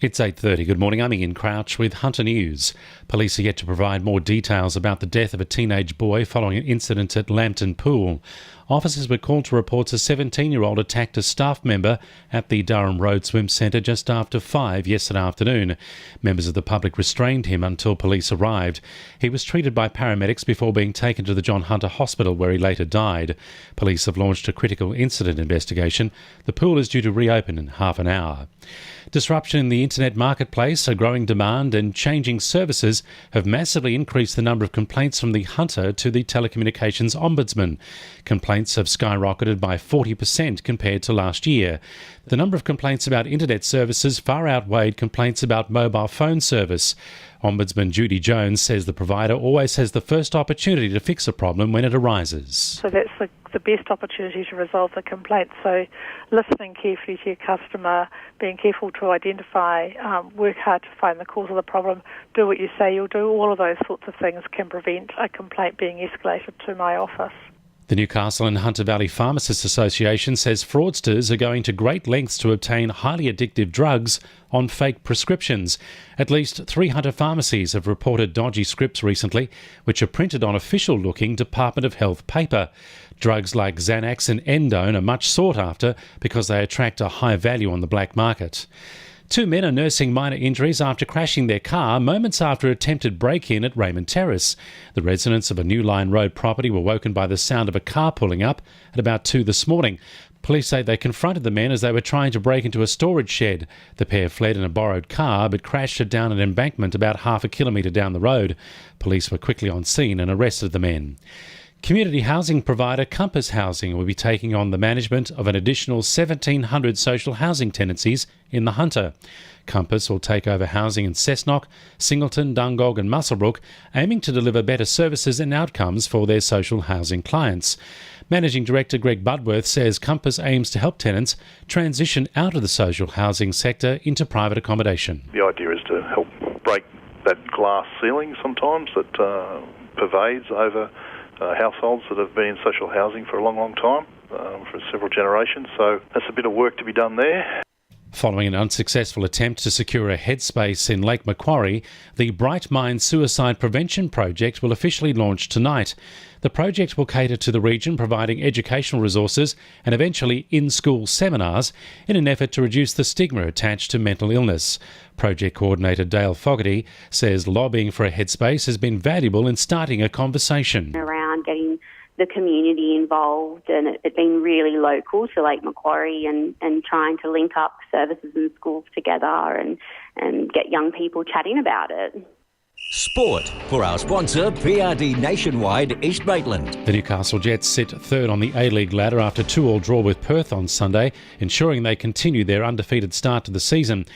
It's 8:30. Good morning. I'm Ian Crouch with Hunter News. Police are yet to provide more details about the death of a teenage boy following an incident at Lambton Pool. Officers were called to reports a 17-year-old attacked a staff member at the Durham Road Swim Centre just after 5 yesterday afternoon. Members of the public restrained him until police arrived. He was treated by paramedics before being taken to the John Hunter Hospital, where he later died. Police have launched a critical incident investigation. The pool is due to reopen in half an hour. Disruption in the internet marketplace, a growing demand and changing services have massively increased the number of complaints from the Hunter to the Telecommunications Ombudsman. Complaints have skyrocketed by 40% compared to last year. The number of complaints about internet services far outweighed complaints about mobile phone service. Ombudsman Judy Jones says the provider always has the first opportunity to fix a problem when it arises. So that's the best opportunity to resolve the complaint. So listening carefully to your customer, being careful to identify, work hard to find the cause of the problem, do what you say you'll do, all of those sorts of things can prevent a complaint being escalated to my office. The Newcastle and Hunter Valley Pharmacists Association says fraudsters are going to great lengths to obtain highly addictive drugs on fake prescriptions. At least 3 Hunter pharmacies have reported dodgy scripts recently, which are printed on official-looking Department of Health paper. Drugs like Xanax and Endone are much sought after because they attract a high value on the black market. 2 men are nursing minor injuries after crashing their car moments after attempted break-in at Raymond Terrace. The residents of a New Line Road property were woken by the sound of a car pulling up at about 2 this morning. Police say they confronted the men as they were trying to break into a storage shed. The pair fled in a borrowed car but crashed down an embankment about half a kilometre down the road. Police were quickly on scene and arrested the men. Community housing provider Compass Housing will be taking on the management of an additional 1,700 social housing tenancies in the Hunter. Compass will take over housing in Cessnock, Singleton, Dungog and Muswellbrook, aiming to deliver better services and outcomes for their social housing clients. Managing Director Greg Budworth says Compass aims to help tenants transition out of the social housing sector into private accommodation. The idea is to help break that glass ceiling sometimes that pervades over households that have been in social housing for a long, long time, for several generations. So that's a bit of work to be done there. Following an unsuccessful attempt to secure a headspace in Lake Macquarie, the Bright Mind Suicide Prevention Project will officially launch tonight. The project will cater to the region, providing educational resources and eventually in-school seminars in an effort to reduce the stigma attached to mental illness. Project coordinator Dale Fogarty says lobbying for a headspace has been valuable in starting a conversation. Around getting the community involved and it being really local to Lake Macquarie and trying to link up services and schools together and get young people chatting about it. Sport for our sponsor PRD Nationwide East Maitland. The Newcastle Jets sit third on the A-League ladder after 2-2 draw with Perth on Sunday, ensuring they continue their undefeated start to the season.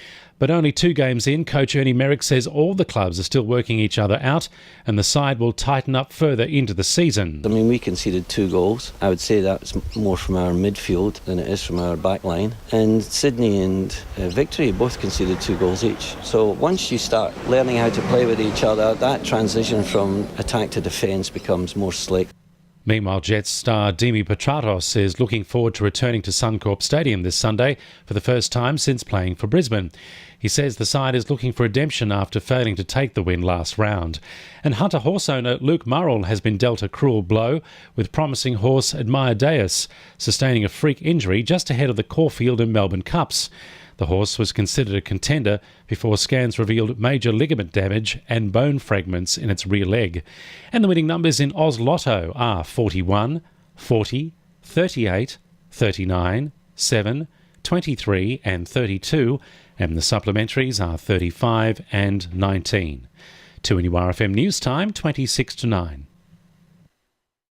But only 2 games in, coach Ernie Merrick says all the clubs are still working each other out and the side will tighten up further into the season. I mean, we conceded 2 goals. I would say that's more from our midfield than it is from our back line. And Sydney and Victory both conceded 2 goals each. So once you start learning how to play with each other, that transition from attack to defence becomes more slick. Meanwhile, Jets star Dimi Petratos is looking forward to returning to Suncorp Stadium this Sunday for the first time since playing for Brisbane. He says the side is looking for redemption after failing to take the win last round. And Hunter horse owner Luke Murrell has been dealt a cruel blow with promising horse Admire Deus sustaining a freak injury just ahead of the Caulfield and Melbourne Cups. The horse was considered a contender before scans revealed major ligament damage and bone fragments in its rear leg. And the winning numbers in Oz Lotto are 41, 40, 38, 39, 7, 23 and 32, and the supplementaries are 35 and 19. 2NURFM News Time, 26 to 9.